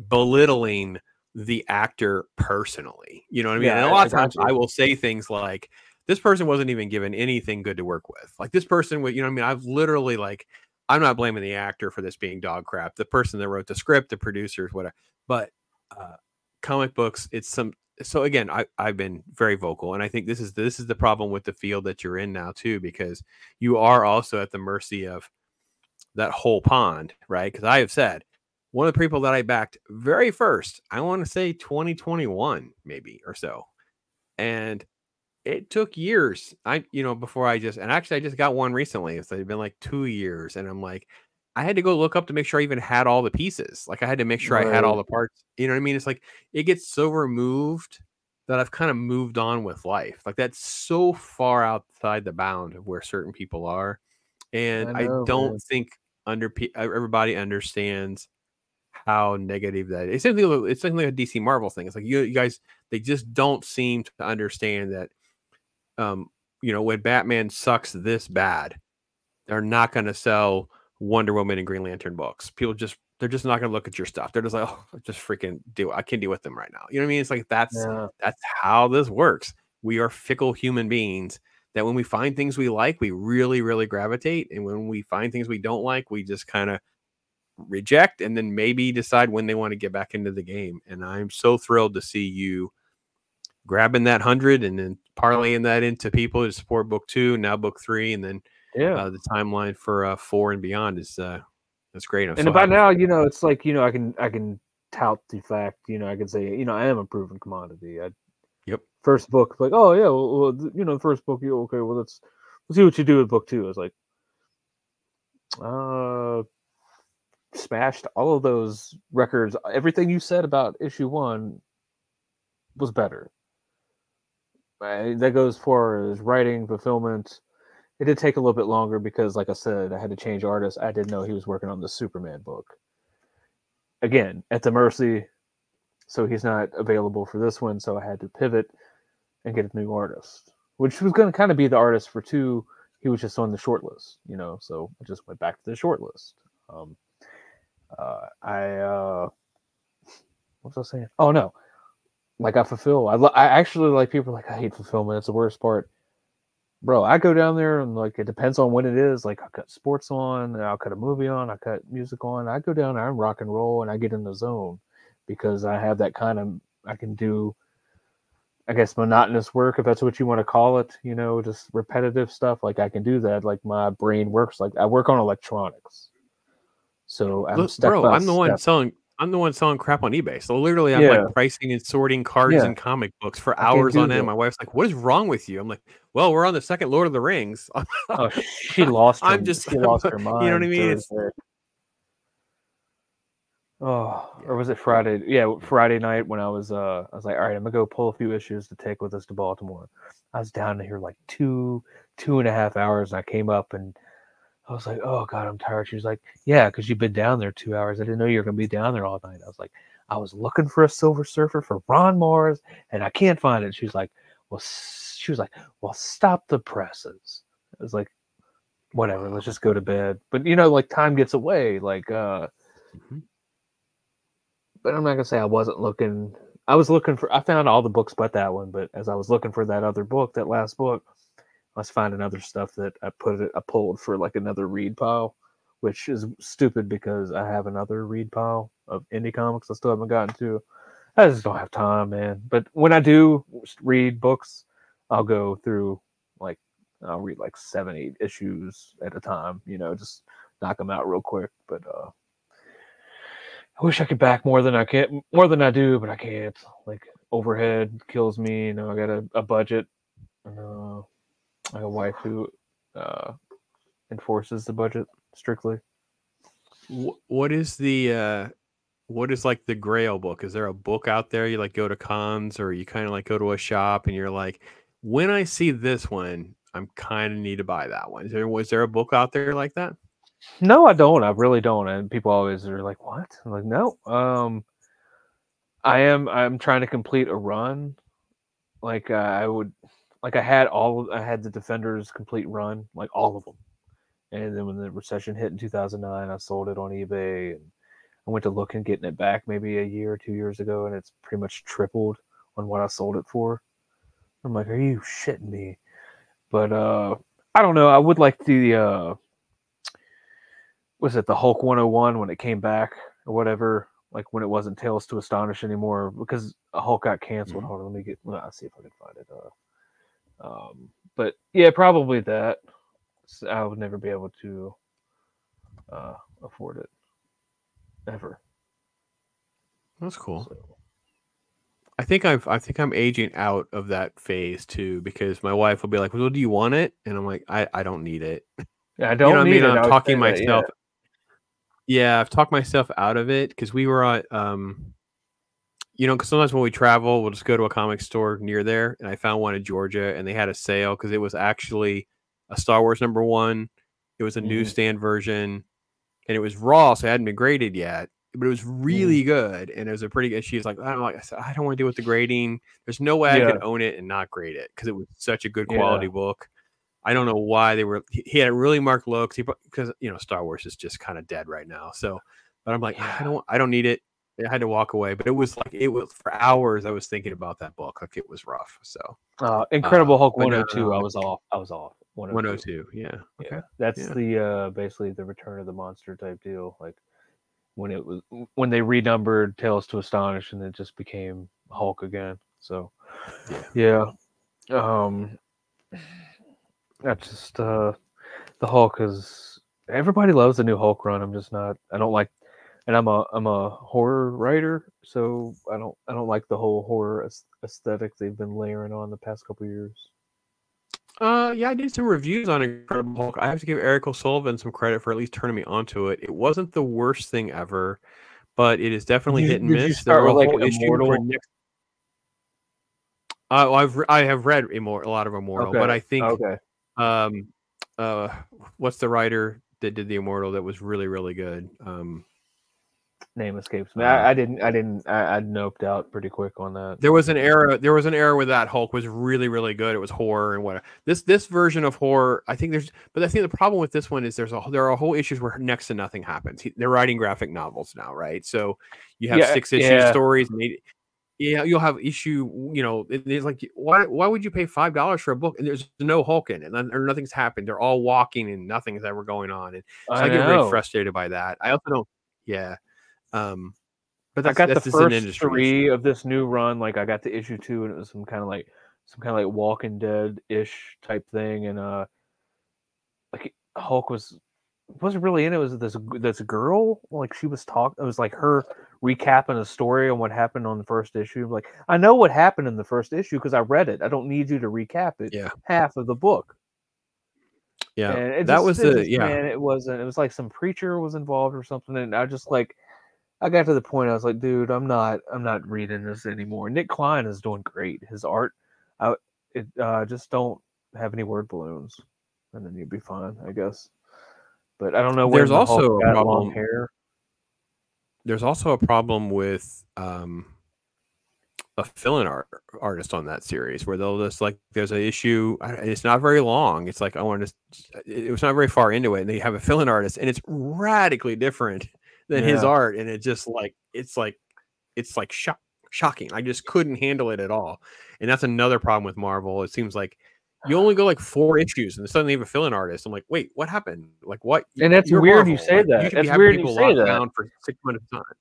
belittling the actor personally. You know what I mean? Yeah, and a lot of times I will say things like, this person wasn't even given anything good to work with. This person would, I've literally I'm not blaming the actor for this being dog crap. The person that wrote the script, the producers, whatever. But comic books, so again, I've been very vocal, and I think this is the problem with the field that you're in now too, because you are also at the mercy of that whole pond, right? Because I have said one of the people that I backed very first, I want to say 2021 maybe or so, and it took years. Before I just got one recently. So it's been like 2 years, and I'm like, I had to go look up to make sure I even had all the pieces. Like I had to make sure I had all the parts. You know what I mean? It's like it gets so removed that I've kind of moved on with life. Like that's so far outside the bound of where certain people are, and I don't think everybody understands how negative that is. It's something like a DC Marvel thing. It's like you guys, they just don't seem to understand that. When Batman sucks this bad, they're not going to sell Wonder Woman and Green Lantern books. They're just not going to look at your stuff. They're just like, oh, just freaking I can't deal with them right now. You know what I mean? It's like that's how this works. We are fickle human beings that when we find things we like, we really, really gravitate. And when we find things we don't like, we just kind of reject and then maybe decide when they want to get back into the game. And I'm so thrilled to see you grabbing that 100 and then parlaying that into people to support book 2, now book 3, and then the timeline for 4 and beyond is that's great. And by now, it's like I can tout the fact, I can say, I am a proven commodity. First book, like, oh yeah, well, the first book, okay, well let's see what you do with book 2. I was like, smashed all of those records. Everything you said about issue 1 was better. That goes for as writing, fulfillment. It did take a little bit longer because, like I said, I had to change artists. I didn't know he was working on the Superman book. Again, at the mercy, so he's not available for this one, so I had to pivot and get a new artist, which was going to kind of be the artist for 2. He was just on the short list, so I just went back to the short list. What was I saying? Oh, no. Like I fulfill. I actually like people are like, I hate fulfillment. It's the worst part. Bro, I go down there and like it depends on when it is. Like I cut sports on, I'll cut a movie on, I cut music on. I go down there and rock and roll and I get in the zone because I have that kind of I can do I guess monotonous work, if that's what you want to call it, just repetitive stuff. Like I can do that. Like my brain works like I work on electronics. So I'm I'm the one selling crap on eBay. So literally I'm like pricing and sorting cards and comic books for hours on end. My wife's like, what is wrong with you? I'm like, well, we're on the second Lord of the Rings. She lost her mind. You know what I mean? Or was it Friday? Yeah, Friday night when I was like, all right, I'm gonna go pull a few issues to take with us to Baltimore. I was down here like 2.5 hours, and I came up and I was like, oh, God, I'm tired. She was like, yeah, because you've been down there 2 hours. I didn't know you were going to be down there all night. I was like, I was looking for a Silver Surfer for Ron Mars, and I can't find it. She was like, well, stop the presses. I was like, whatever, let's just go to bed. But, like time gets away. Like, but I'm not going to say I wasn't looking. I found all the books but that one. But as I was looking for that other book, that last book, let's find another stuff that I pulled for like another read pile, which is stupid because I have another read pile of indie comics I still haven't gotten to. I just don't have time, man. But when I do read books, I'll go through I'll read like 7-8 issues at a time, just knock them out real quick. But I wish I could back more than I do, but I can't. Like overhead kills me. I got a budget. I have a wife who enforces the budget strictly. What is like the Grail book? Is there a book out there you like go to cons or you kind of like go to a shop and you're like, when I see this one, I'm kind of need to buy that one. Was there a book out there like that? No, I don't. I really don't. And people always are like, what? I'm like, no. I'm trying to complete a run. Like I had the Defenders complete run, like all of them. And then when the recession hit in 2009, I sold it on eBay, and I went to look and getting it back maybe a year or 2 years ago, and it's pretty much tripled on what I sold it for. I'm like, are you shitting me? But I don't know. I would like the was it the Hulk 101 when it came back or whatever? Like when it wasn't Tales to Astonish anymore because Hulk got canceled. Hold on, I'll see if I can find it. But yeah, probably that. I would never be able to afford it ever. That's cool. So. I think I'm aging out of that phase too, because my wife will be like, "Well, do you want it?" And I'm like, "I don't need it." Yeah, I don't what I need mean? it. I'm I would talking say that, myself. Yeah, I've talked myself out of it because we were at because sometimes when we travel, we'll just go to a comic store near there, and I found one in Georgia, and they had a sale because it was actually a Star Wars #1. It was a newsstand version, and it was raw, so it hadn't been graded yet. But it was really good, and it was a pretty good. She's like, I don't want to deal with the grading. There's no way I could own it and not grade it because it was such a good quality book. I don't know why they were. He had really marked looks because Star Wars is just kind of dead right now. So, but I'm like, I don't need it. I had to walk away, but it was for hours. I was thinking about that book. Like it was rough. So, Incredible Hulk 102. I was off. 102. Yeah. Okay. Yeah. That's the basically the Return of the Monster type deal. Like when they renumbered Tales to Astonish, and it just became Hulk again. So yeah. That's just the Hulk is. Everybody loves the new Hulk run. I'm just not. I don't like, and I'm a horror writer, so I don't like the whole horror aesthetic they've been layering on the past couple years. Yeah, I did some reviews on Incredible Hulk. I have to give Eric O'Sullivan some credit for at least turning me onto it. It wasn't the worst thing ever, but it is definitely hit and miss. Did you start with like Immortal? I have read a lot of Immortal, but I think what's the writer that did the Immortal that was really, really good? Name escapes me. I noped out pretty quick on that. There was an era where that Hulk was really, really good. It was horror and whatever. This version of horror, I think the problem with this one is there are whole issues where next to nothing happens. They're writing graphic novels now, right? So you have 6-issue stories. And you'll have issue. It's like why would you pay $5 for a book and there's no Hulk in it or nothing's happened? They're all walking and nothing's ever going on, and so I get very frustrated by that. I also don't. Yeah. But I got the first 3 of this new run. Like I got to issue 2, and it was some kind of like Walking Dead-ish type thing, and like Hulk wasn't really in it. It was this girl, like she was talking. It was like her recapping a story on what happened on the first issue. I'm like, I know what happened in the first issue because I read it. I don't need you to recap it. Yeah, half of the book. Yeah, and it wasn't. It was like some preacher was involved or something, and I just like. I got to the point I was like, dude, I'm not reading this anymore. Nick Klein is doing great. His art, just don't have any word balloons, and then you'd be fine, I guess. But I don't know. There's also a problem. Long hair. There's also a problem with a fill-in artist on that series where they'll just like there's an issue. It's not very long. It's like it was not very far into it, and they have a fill-in artist, and it's radically different than his art, and it just like it's shocking. I just couldn't handle it at all, and that's another problem with Marvel. It seems like you only go like 4 issues, and suddenly you have a fill-in artist. I'm like, wait, what happened? Like what? And that's weird. Marvel. You say that. You it's weird. You say that down for 6 months of time.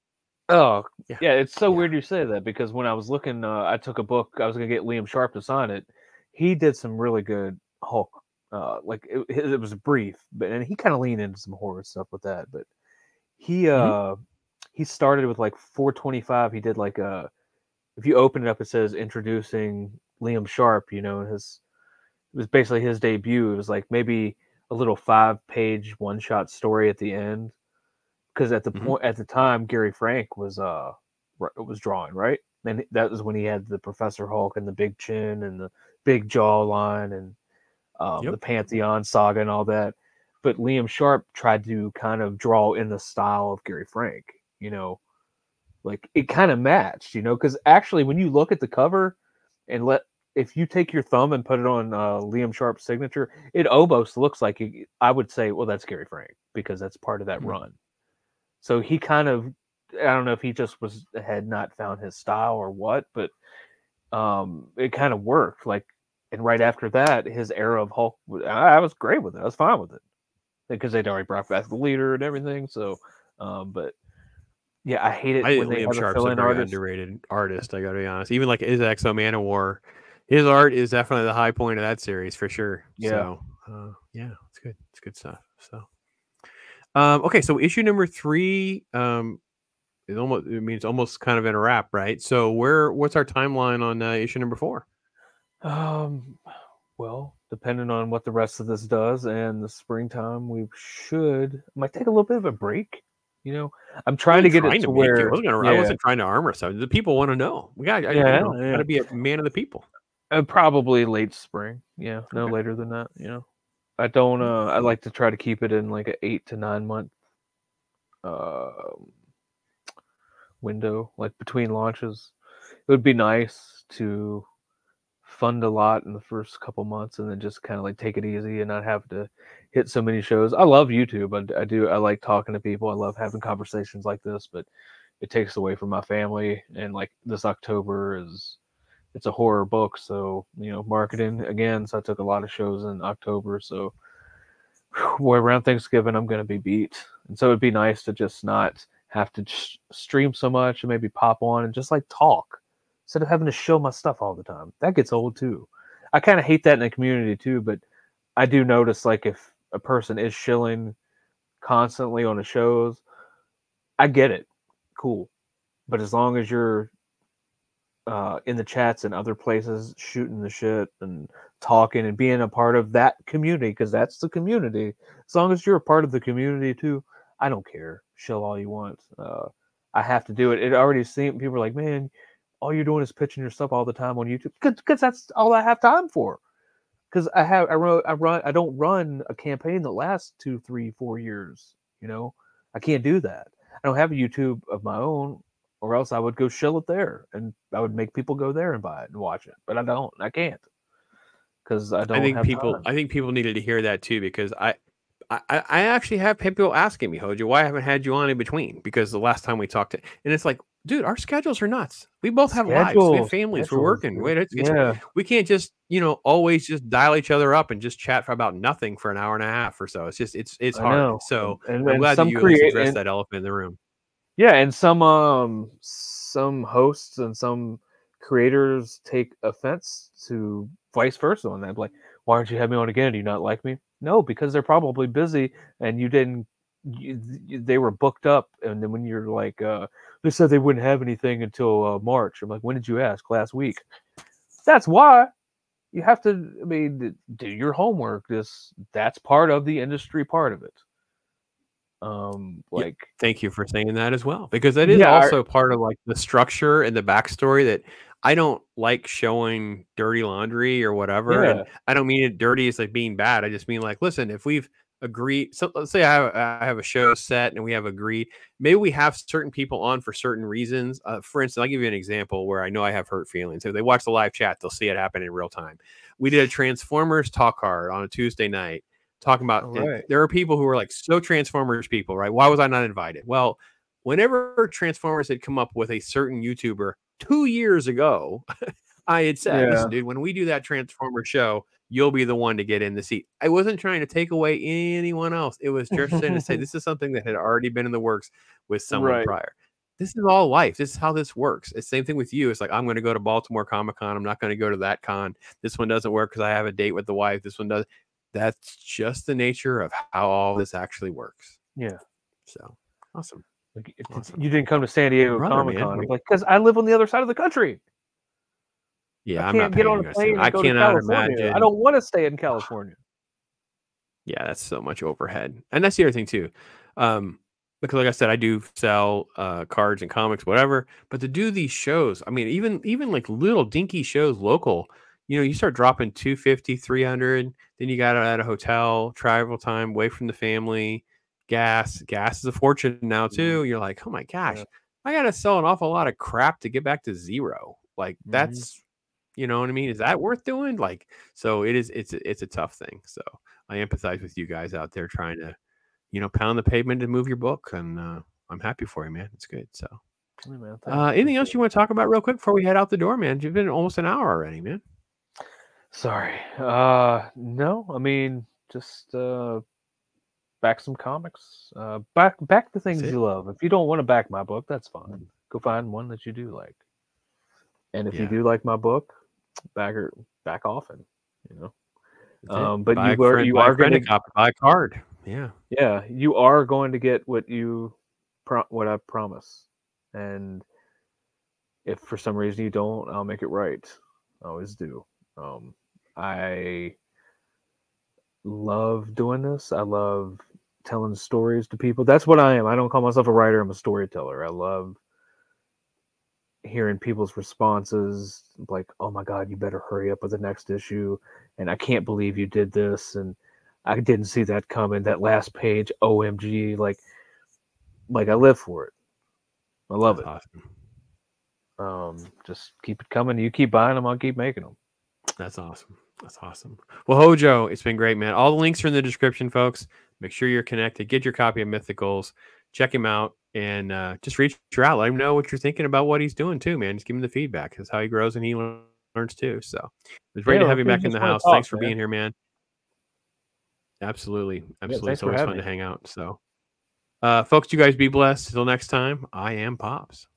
Oh yeah, it's so weird you say that because when I was looking, I took a book. I was gonna get Liam Sharp to sign it. He did some really good Hulk. Like it was brief, and he kind of leaned into some horror stuff with that, but. He started with like 425. He did like if you open it up, it says introducing Liam Sharp. And it was basically his debut. It was like maybe a little 5-page one-shot story at the end, because at the time Gary Frank was drawing, right, and that was when he had the Professor Hulk and the big chin and the big jawline and the Pantheon saga and all that. But Liam Sharp tried to kind of draw in the style of Gary Frank, like it kind of matched, because actually when you look at the cover and if you take your thumb and put it on Liam Sharp's signature, it almost looks like I would say, well, that's Gary Frank because that's part of that run. So he kind of, I don't know if he just had not found his style or what, but it kind of worked. Like, and right after that, his era of Hulk, I was great with it. I was fine with it. Because they'd already brought back the leader and everything, so but yeah, I hate it when they have a fill-in artist. Underrated artist, I gotta be honest. Even like his Exo Man of War, his art is definitely the high point of that series for sure. Yeah, so it's good. It's good stuff. So Okay, so issue number 3, it means almost kind of in a wrap, right? So what's our timeline on issue number 4? Well, depending on what the rest of this does and the springtime, we might take a little bit of a break. You know, I'm trying to get it to where I wasn't trying to arm ourselves. The people want to know. We got, got to be a man of the people. Probably late spring. Yeah, no later than that. You know, I don't. I like to try to keep it in like an 8 to 9 month window, like between launches. It would be nice to fund a lot in the first couple months and then just kind of like take it easy and not have to hit so many shows. I love YouTube. I do. I like talking to people. I love having conversations like this, but it takes away from my family. And like this October it's a horror book, so marketing again. So I took a lot of shows in October. So boy, around Thanksgiving I'm going to be beat, and so it'd be nice to just not have to stream so much and maybe pop on and just like talk instead of having to show my stuff all the time. That gets old too. I kind of hate that in the community too, but I do notice like if a person is shilling constantly on the shows, I get it. Cool. But as long as you're in the chats and other places shooting the shit and talking and being a part of that community, because that's the community, as long as you're a part of the community too, I don't care. Shill all you want. I have to do it. It already seemed, people are like, man, all you're doing is pitching your stuff all the time on YouTube, because that's all I have time for. Because I don't run a campaign that lasts 2, 3, 4 years. I can't do that. I don't have a YouTube of my own, or else I would go shill it there, and I would make people go there and buy it and watch it. But I don't. I can't, because I don't have time. I think people needed to hear that too, because I actually have people asking me, Hojo, why I haven't had you on in between? Because the last time we talked, and it's like, dude, our schedules are nuts. We both have lives. We have families. We're working. We can't just, always just dial each other up and just chat for about nothing for an hour and a half or so. It's just, it's hard. So I'm glad that you addressed that elephant in the room. Yeah, and some hosts and some creators take offense to vice versa on that. Like, why aren't you having me on again? Do you not like me? No, because they're probably busy and you didn't. They were booked up, and then when you're like, they said they wouldn't have anything until March. I'm like, when did you ask? Last week. That's why you have to. I mean, do your homework. That's part of the industry, part of it. Thank you for saying that as well, because that is also part of like the structure and the backstory that I don't like showing dirty laundry or whatever. And I don't mean it dirty as like being bad. I just mean like, listen, if we've agreed, so let's say I have a show set and we have agreed, maybe we have certain people on for certain reasons. For instance, I'll give you an example where I know I have hurt feelings. If they watch the live chat, they'll see it happen in real time. We did a Transformers talk card on a Tuesday night, talking about, there are people who are like so Transformers people, right? Why was I not invited? Well, whenever Transformers had come up with a certain YouTuber 2 years ago, I had said, listen, dude, when we do that Transformer show, you'll be the one to get in the seat. I wasn't trying to take away anyone else. It was just to say this is something that had already been in the works with someone prior. This is all life. This is how this works. It's the same thing with you. It's like, I'm going to go to Baltimore Comic Con. I'm not going to go to that con. This one doesn't work because I have a date with the wife. This one does. That's just the nature of how all this actually works. Yeah. So awesome. You didn't come to San Diego Comic Con, like, because I live on the other side of the country. Yeah, I can't get on a plane. I cannot imagine. I don't want to stay in California. Yeah, that's so much overhead, and that's the other thing too. Because, like I said, I do sell cards and comics, whatever. But to do these shows, I mean, even like little dinky shows, local. You start dropping $250, $300. Then you got to at a hotel, travel time, away from the family, gas. Gas is a fortune now too. You're like, oh my gosh, I got to sell an awful lot of crap to get back to zero. Like that's, you know what I mean? Is that worth doing? Like, so it is. It's a tough thing. So I empathize with you guys out there trying to, pound the pavement to move your book, and I'm happy for you, man. It's good. So, anything else you want to talk about real quick before we head out the door, man? You've been almost an hour already, man. Sorry. No, I mean, just back some comics. Back the things you love. If you don't want to back my book, that's fine. Go find one that you do like. And if you do like my book, back often, But you are going to buy a card. Yeah, you are going to get what I promise. And if for some reason you don't, I'll make it right. I always do. I love doing this. I love telling stories to people. That's what I am. I don't call myself a writer. I'm a storyteller. I love hearing people's responses, like, oh my God, you better hurry up with the next issue. And I can't believe you did this. And I didn't see that coming. That last page, OMG. Like I live for it. I love That's it. Awesome. Just keep it coming. You keep buying them, I'll keep making them. That's awesome. That's awesome. Well, Hojo, it's been great, man. All the links are in the description, folks. Make sure you're connected. Get your copy of Mythicals. Check him out and just reach out. Let him know what you're thinking about what he's doing too, man. Just give him the feedback. That's how he grows and he learns too. So it was great to have you back in the house. Thanks for being here, man. Absolutely. Absolutely. It's always fun to hang out. So, folks, you guys be blessed. Until next time, I am Pops.